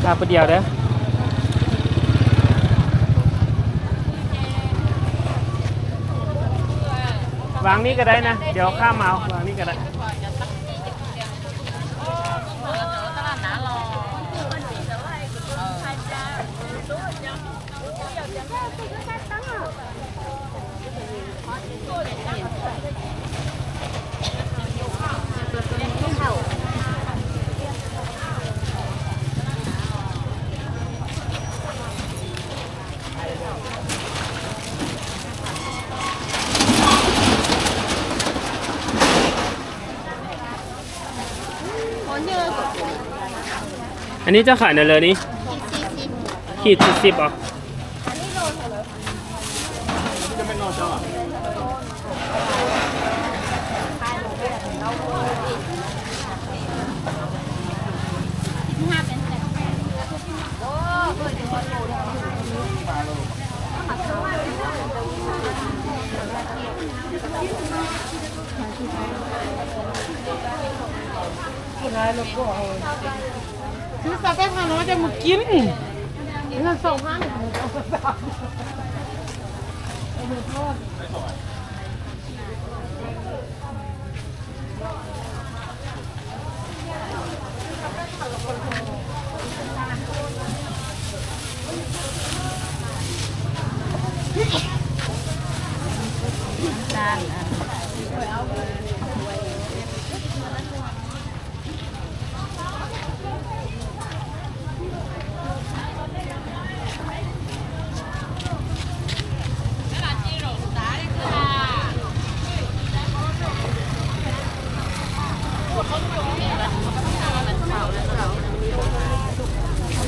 ลาประเดียวเด้อวางนี้ก็ได้นะ เดี๋ยวข้ามมาวางนี้ก็ได้อันนี้จะขายในเลยนี่ขีด40อ่ะจะไม่นอนจ้ะซื้อซาเต้พาน้อยจะมากินเงิน2,000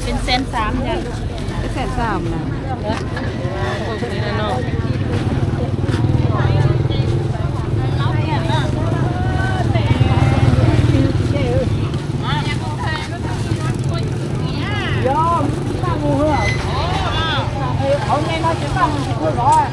เป็น130,000จ้ะ130,000นะยอมตั้งงูเหรอเขาไงมาจะตั้งเพื่อร้อย